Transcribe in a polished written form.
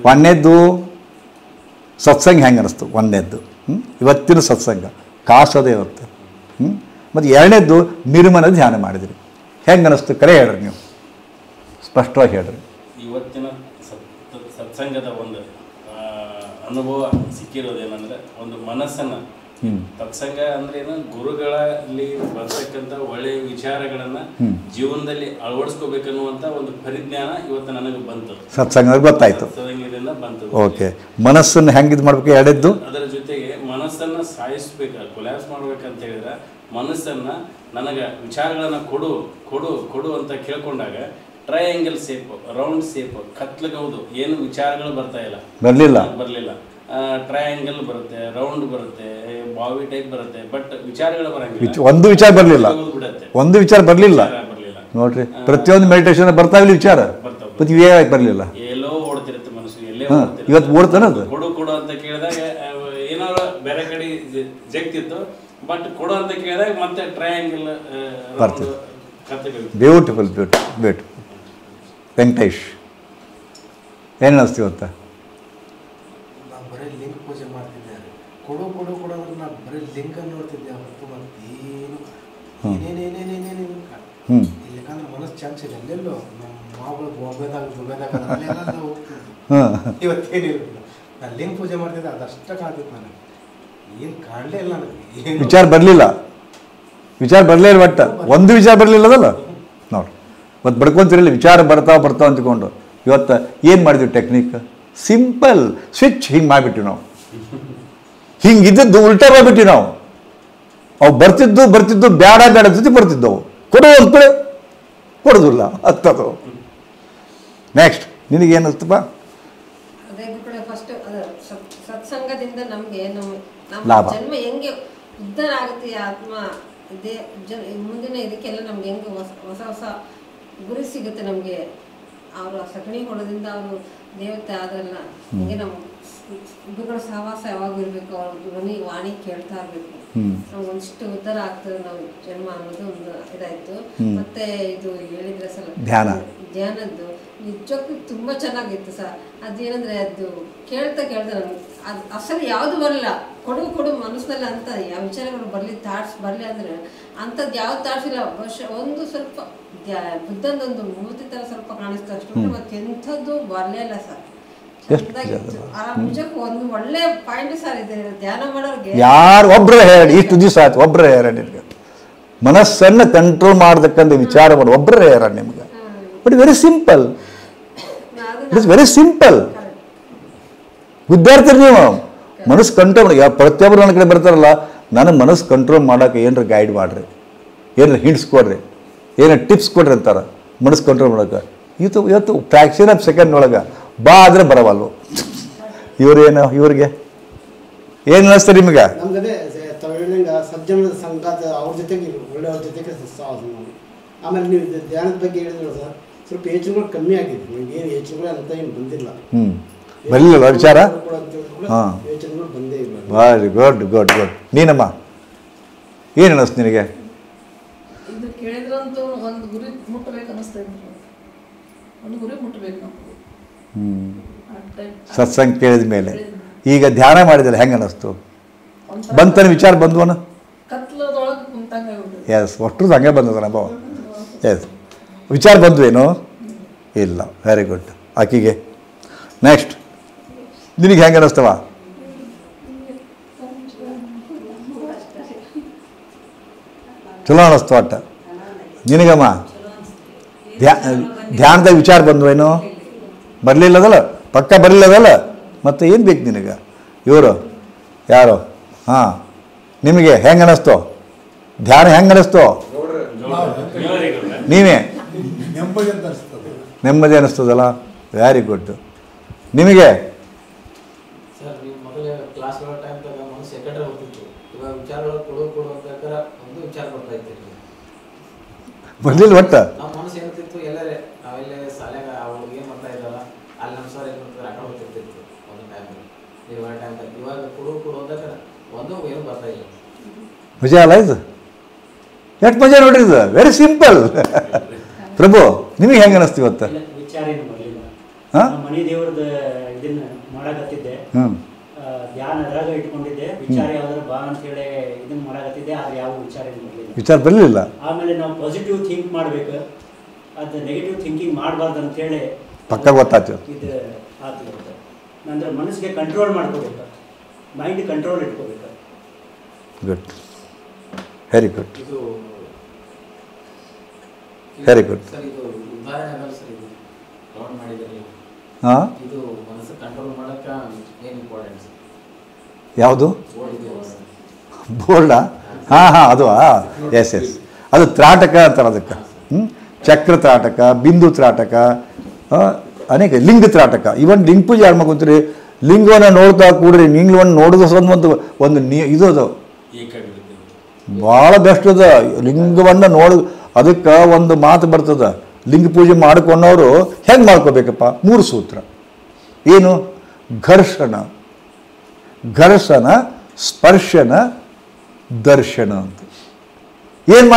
ಒಂದನೇದ್ದು ಸತ್ಸಂಗ ಹೆಂಗೆ ಅನ್ನಿಸ್ತು, ಒಂದನೇದ್ದು ಇವತ್ತಿನ ಸತ್ಸಂಗ ಕಾಸೋದೇ ಇವತ್ತು. ಮತ್ತು ಎರಡನೇದ್ದು ನಿರ್ಮಲ ಧ್ಯಾನ ಮಾಡಿದ್ರಿ, ಹೆಂಗೆ ಅನ್ನಿಸ್ತು? ಕರೆ ಹೇಳ್ರಿ, ನೀವು ಸ್ಪಷ್ಟವಾಗಿ ಹೇಳ್ರಿ. ಇವತ್ತಿನ ಸತ್ಸಂಗದ ಒಂದು ಅನುಭವ ಸಿಕ್ಕಿರೋದೇನಂದ್ರೆ, ಒಂದು ಮನಸ್ಸನ್ನು ಸತ್ಸಂಗ ಅಂದ್ರೆ ಏನು, ಗುರುಗಳಲ್ಲಿ ಬರ್ತಕ್ಕಂಥ ಒಳ್ಳೆಯ ವಿಚಾರಗಳನ್ನ ಜೀವನದಲ್ಲಿ ಅಳವಡಿಸ್ಕೋಬೇಕನ್ನುವಂತ ಒಂದು ಪರಿಜ್ಞಾನ ಇವತ್ತು ನನಗೆ ಬಂತು, ಸತ್ಸಂಗದಿಂದ ಗೊತ್ತಾಯ್ತು, ಸತ್ಸಂಗದಿಂದ ಬಂತು. ಓಕೆ, ಮನಸ್ಸನ್ನು ಹೆಂಗೆ ಇದು ಮಾಡ್ಬೇಕು? ಎರಡದ್ದು ಅದರ ಜೊತೆಗೆ ಮನಸ್ಸನ್ನ ಸಾಯಿಸ್ಬೇಕ, ಕೊಲ್ಯಾಪ್ಸ್ ಮಾಡ್ಬೇಕಂತ ಹೇಳಿದ್ರೆ ಮನಸ್ಸನ್ನ ನನಗೆ ವಿಚಾರಗಳನ್ನ ಕೊಡು ಕೊಡು ಕೊಡು ಅಂತ ಕೇಳ್ಕೊಂಡಾಗ ಟ್ರಯಾಂಗಲ್ ಶೇಪ್, ರೌಂಡ್ ಶೇಪ್, ಕತ್ಲಗೌದು ಏನು ವಿಚಾರಗಳು ಬರಲಿಲ್ಲ. ಟ್ರಯಾಂಗಲ್ ಬರುತ್ತೆ, ರೌಂಡ್ ಬರುತ್ತೆ, ಬಾವಿ ಟೈಪ್ ಬರುತ್ತೆ, ಬಟ್ ವಿಚಾರಗಳು ಬರಂಗಿಲ್ಲ. ಒಂದು ವಿಚಾರ ಬರಲಿಲ್ಲ ನೋಡ್ರಿ. ಪ್ರತಿಯೊಂದು ಮೆಡಿಟೇಷನ್ ಬರ್ತಾವಿಲ್ಲ ವಿಚಾರ, ಬರಲಿಲ್ಲ. ಎಲ್ಲೋ ಓಡ್ತಿರುತ್ತೆ ಮನಸ್ಸು, ಎಲ್ಲೇ ಇವತ್ತು ಓಡ್ತಾನೆ ಅದು. ಕೊಡು ಕೊಡು ಅಂತ ಕೇಳಿದಾಗ ಏನಾದ್ರು ಬೇರೆ ಕಡೆ ಜಗ್ತಿತ್ತು, ಬಟ್ ಕೊಡು ಅಂತ ಕೇಳಿದಾಗ ಮತ್ತೆ ಟ್ರಯಾಂಗಲ್ ಬರ್ತದೆ. ಬ್ಯೂಟಿಫುಲ್. ವೆಂಕಟೇಶ್ ಏನು ಅನ್ನಿಸ್ತೀವಿ ಅಂತ? ನಾವು ಬರೀ ಲಿಂಕ್ ಪೂಜೆ ಮಾಡ್ತಿದ್ದೆ, ಕೊಡು ಕೊಡು ಕೊಡು ಅಂದ್ರೆ ನಾವು ಬರೀ ಲಿಂಕ್ ನೋಡ್ತಿದ್ದೆ ಹೊರತು ಮತ್ತೇನು ಇಲ್ಲಕಂದ್ರೆ ಮನಸ್ಸು ಚಾನ್ಸ್ ಇದೆ. ಅಲ್ಲೆಲ್ಲೋ ನಮ್ಮ ಮಾವುಗಳು ಗೋಬೇದಾಗ ಹೋಗ್ತಿದ್ವಿ, ಇವತ್ತೇನಿಲ್ಲ. ನಾನು ಲಿಂಕ್ ಪೂಜೆ ಮಾಡ್ತಿದ್ದೆ, ಅದಷ್ಟ ಕಾಣ್ತಿತ್ತು ನನಗೆ, ಏನು ಕಾಣಲೇ ಇಲ್ಲ ನನಗೆ. ವಿಚಾರ ಬರಲೇ ಇಲ್ಲ ಒಟ್ಟ ಒಂದು ವಿಚಾರ ಬರಲಿಲ್ಲದಲ್ಲ ನೋಡಿ. ಮತ್ತು ಬಡ್ಕೊಂತಿರಲಿಲ್ಲ, ವಿಚಾರ ಬರ್ತಾವ ಅಂದ್ಕೊಂಡು. ಇವತ್ತು ಏನು ಮಾಡಿದ್ವಿ ಟೆಕ್ನಿಕ್? ಸಿಂಪಲ್ ಸ್ವಿಚ್ ಹಿಂಗೆ ಮಾಡಿಬಿಟ್ಟು ನಾವು, ಹಿಂಗಿದ್ದದ್ದು ಉಲ್ಟಾ ಮಾಡಿಬಿಟ್ಟು ನಾವು. ಅವು ಬರ್ತಿದ್ದು ಬೇಡ ಜೊತೆ ಬರ್ತಿದ್ದವು, ಕೊಡು ಅಂತ ಕೊಡೋದಿಲ್ಲ ಹತ್ತದು. ನೆಕ್ಸ್ಟ್ ನಿನಗೇನಿಸ್ತಪ್ಪ? ಫಸ್ಟ್ ಸತ್ಸಂಗದಿಂದ ನಮಗೆ ಲಾಭ, ಜನ್ಮ ಹೆಂಗೆ ಉದ್ಧಾರ ಆಗುತ್ತೆ, ಆತ್ಮ ಇದೇ ಮುಂದಿನ ಇದಕ್ಕೆಲ್ಲ ನಮ್ಗೆ ಹೆಂಗೆ ಹೊಸ ಗುರಿ ಸಿಗುತ್ತೆ ನಮಗೆ. ಅವರು ಸಗಣಿ ಹೊಳದಿಂದ ಅವರು ದೇವತೆ ಆದ್ರಲ್ಲ, ಹಿಂಗೆ ನಮ್ಮ ಗುರುಗಳ ಸಹವಾಸ ಯಾವಾಗ ಇರಬೇಕು, ಅವ್ರ ಧ್ವನಿ ವಾಣಿ ಕೇಳ್ತಾ ಇರಬೇಕು, ನಮ್ಗೆ ಒಂದಿಷ್ಟು ಉದ್ಧಾರ ಆಗ್ತದೆ ನಾವು ಜನ್ಮ ಅನ್ನೋದು ಒಂದು ಇದಾಯ್ತು. ಮತ್ತೆ ಇದು ಹೇಳಿದ್ರೆ ಸಲ ಧ್ಯಾನದ್ದು ನಿಜಕ್ಕೂ ತುಂಬಾ ಚೆನ್ನಾಗಿತ್ತು ಸರ್. ಅದೇನಂದ್ರೆ ಅದು ಕೇಳ್ತಾ ನಮ್ಗೆ ಅದು ಅಸಲು ಯಾವ್ದು ಬರಲ್ಲ, ಕೊಡು ಮನಸ್ಸಿನಲ್ಲಿ ಅಂತ ಯಾವ ವಿಚಾರಗಳು ಬರಲಿ, ಥಾಟ್ಸ್ ಬರಲಿ ಅಂದ್ರೆ ಅಂಥದ್ದು ಯಾವ ಥಾಟ್ಸ್ ಇಲ್ಲ. ಒಂದು ಸ್ವಲ್ಪ ಬುದ್ಧಂದೊಂದು ಮೂರ್ತಿ ತರ ಸ್ವಲ್ಪ ಕಾಣಿಸ್ತಾ ಅಷ್ಟು, ಮತ್ತೆ ಎಂಥದ್ದು ಬರಲೇ ಇಲ್ಲ ಸರ್. ಚೆನ್ನಾಗಿತ್ತು ನಿಜಕ್ಕೂ ಒಂದು ಒಳ್ಳೆ ಪಾಯಿಂಟ್ ಸರ್ ಇದೆ ಧ್ಯಾನ ಮಾಡೋರಿಗೆ. ಯಾರು ಒಬ್ರು ಹೇಳಿ, ಇಷ್ಟು ದಿವಸ ಆಯ್ತು ಒಬ್ರು ಹೇಳಿ, ಮನಸ್ಸನ್ನು ಕಂಟ್ರೋಲ್ ಮಾಡತಕ್ಕಂಥ ವಿಚಾರ ಮಾಡಿ ಒಬ್ರು ಹೇಳಿ ನಿಮ್ಗೆ. But very simple, it is very simple. ವಿದ್ಯಾರ್ಥಿ ನೀವು ಮನಸ್ಸು ಕಂಟ್ರೋಲ್ ಮಾಡಿ, ಪ್ರತಿಯೊಬ್ಬರು ನನ್ನ ಕಡೆ ಬರ್ತಾರಲ್ಲ, ನಾನು ಮನಸ್ಸು ಕಂಟ್ರೋಲ್ ಮಾಡೋಕೆ ಏನಾರ ಗೈಡ್ ಮಾಡಿರಿ, ಏನಾರ ಹಿಂಟ್ಸ್ ಕೊಡ್ರಿ, ಏನಾರ ಟಿಪ್ಸ್ ಕೊಡ್ರಿ ಅಂತಾರೆ ಮನಸ್ಸು ಕಂಟ್ರೋಲ್ ಮಾಡೋಕೆ. ಇವತ್ತು ಫ್ರ್ಯಾಕ್ಷನ್ ಆಫ್ ಸೆಕೆಂಡ್ ಒಳಗೆ ಬಾ ಆದರೆ ಬರವಲ್ವು. ಇವ್ರಿಗೆ ಏನು ಅನ್ನಿಸ್ತಾರೆ ನಿಮಗೆ? ನಮ್ಗದೇ ಹೇಳಿದಂಗೆ ಸಜ್ಜನದ ಸಂಘಾತ ಅವ್ರ ಜೊತೆಗೆ ಒಳ್ಳೆಯವ್ರ ಜೊತೆಗೆ ಆಮೇಲೆ ನೀವು ಧ್ಯಾನದ ಬಗ್ಗೆ ಹೇಳಿದ್ರು ಸರ್, ಸ್ವಲ್ಪ ಯೋಚನೆಗಳು ಕಮ್ಮಿ ಆಗಿದೆ, ನಿಮ್ಗೆ ಏನು ಯೋಚನೆಗಳು ಅಂತ ಏನು ಬಂದಿಲ್ಲ. ಬರಲಿಲ್ಲ ವಿಚಾರ, ಯೋಚನೆಗಳು ಬಂದೇ ಇಲ್ಲ. Very good. ನೀನಮ್ಮ ಏನು ಅನ್ನಿಸ್ತು ನಿನಗೆ? ಇದು ಕೇಳಿದ್ರಂತೂ ಒಂದು ಗುರಿ ಮುಟ್ಟಬೇಕು ಅನ್ನಿಸ್ತಾ ಇದ್ರು, ಒಂದು ಗುರಿ ಮುಟ್ಟಬೇಕು ನಾವು. ಸತ್ಸಂಗ ಕೇಳಿದ ಮೇಲೆ ಈಗ ಧ್ಯಾನ ಮಾಡಿದ್ರೆ ಹೆಂಗೆ ಅನ್ನಿಸ್ತು? ಬಂತನ ವಿಚಾರ ಬಂದ್ವನ? ಎಸ್, ಒಟ್ಟು ಹಂಗೆ ಬಂದದ ಅನುಭವ. ಎಸ್, ವಿಚಾರ ಬಂದ್ವೇನು? ಇಲ್ಲ. Very good. ಆಕಿಗೆ ನೆಕ್ಸ್ಟ್ ನಿನಗೆ ಹೆಂಗೆ ಅನ್ನಿಸ್ತವ? ಚಲೋ ಅನ್ನಿಸ್ತು ಒಟ್ಟ ನಿನಗಮ್ಮ? ಧ್ಯಾನದಾಗ ವಿಚಾರ ಬಂದ್ವೇನು? ಬರಲಿಲ್ಲದಲ್ಲ, ಪಕ್ಕ ಬರಲಿಲ್ಲದಲ್ಲ, ಮತ್ತೆ ಏನು ಬೇಕು ನಿನಗೆ? ಇವರು ಯಾರು? ಹಾಂ, ನಿಮಗೆ ಹೆಂಗೆ ಅನ್ನಿಸ್ತು ಧ್ಯಾನ? ಹೆಂಗೆ ಅನ್ನಿಸ್ತು? ನೀವೇ ನೆಮ್ಮದಿ ಅನ್ನಿಸ್ತದಲ್ಲ? Very good. ನಿಮಗೆ? ಬರ್ಲಿಲ್ಲ ಒಟ್ಟ? ಮಜಾ ಅಲ್ಲ ಇದು? ಎಷ್ಟು ಮಜಾ ನೋಡ್ರಿ ಇದು. Very simple. ಪ್ರಭು ನಿಮಗೆ ಹೆಂಗೆ ಅನ್ನಿಸ್ತು ಇವತ್ತು? ಹಾಂ ಮನಿ ದೇವ್ರದ ಇದನ್ನ ಮಾಡಕತ್ತಿದ್ದೆ, ಹ್ಞೂ ಧ್ಯಾನ ಅದ್ರಾಗ ಇಟ್ಕೊಂಡಿದ್ದೆ, ವಿಚಾರ ಯಾವ್ದಾರ ಬಾ ಅಂತ ಹೇಳಿ ಇದನ್ನ ಮಾಡಕತ್ತಿದ್ದೆ, ಆದ್ರೆ ಯಾವ ವಿಚಾರ ಬರಲಿಲ್ಲ. ವಿಚಾರ ಬರಲಿಲ್ಲ. ಆಮೇಲೆ ನಾವು ಪಾಸಿಟಿವ್ ಥಿಂಕ್ ಮಾಡ್ಬೇಕು, ಅದು ನೆಗೆಟಿವ್ ಥಿಂಕಿಂಗ್ ಮಾಡಬಾರ್ದು ಅಂತೇಳಿ ಪಕ್ಕ ಗೊತ್ತಾಯ್ತು. ಇದು ಆಗ್ತಿರುತ್ತೆ. ಅಂದ್ರೆ ಮನಸ್ಸಿಗೆ ಕಂಟ್ರೋಲ್ ಮಾಡ್ಕೋಬೇಕು, ಮೈಂಡ್ ಕಂಟ್ರೋಲ್ ಇಟ್ಕೋಬೇಕು. ಗುಡ್, ವೆರಿ ಗುಡ್, ಇದು ವೆರಿ ಗುಡ್. ಸರ್ ಇದು ಉದಾಹರಣೆ ಆಗಲ್ಲ ಸರ್, ಇದು ರೌಂಡ್ ಮಾಡಿದ್ರಲ್ಲಿ ಹಾಂ, ಇದು ಮನಸ್ಸು ಕಂಟ್ರೋಲ್ ಮಾಡೋಕ್ಕೆ ಏನು ಇಂಪಾರ್ಟೆಂಟ್ ಸರ್? ಯಾವುದು? ಬೋರ್ಡ್ ಬೋರ್ಡಾ? ಹಾಂ ಅದು ಎಸ್ ಅದು ತ್ರಾಟಕ ಅಂತಾರೆ ಅದಕ್ಕೆ. ಚಕ್ರ ತ್ರಾಟಕ, ಬಿಂದು ತ್ರಾಟಕ, ಅನೇಕ ಲಿಂಗ ತ್ರಾಟಕ. ಇವನ್ ಲಿಂಗ ಪೂಜೆ ಯಾರು ಮಾಡ್ಕೊಂತೀರಿ? ಲಿಂಗವನ್ನು ನೋಡ್ತಾ ಕೂಡ್ರಿ, ಲಿಂಗವನ್ನು ನೋಡೋದು ಒಂದು ಇದು ಅದು ಏಕಾಗ್ರತೆ ಭಾಳ ಬೆಸ್ಟ್ ಅದ. ಲಿಂಗವನ್ನು ನೋಡೋದು, ಅದಕ್ಕೆ ಒಂದು ಮಾತು ಬರ್ತದೆ, ಲಿಂಗ ಪೂಜೆ ಮಾಡ್ಕೊಂಡವರು ಹೆಂಗೆ ಮಾಡ್ಕೋಬೇಕಪ್ಪ? 3 ಸೂತ್ರ. ಏನು? ಘರ್ಷಣ, ಘರ್ಷಣ, ಸ್ಪರ್ಶನ, ದರ್ಶನ ಅಂತ. ಏನು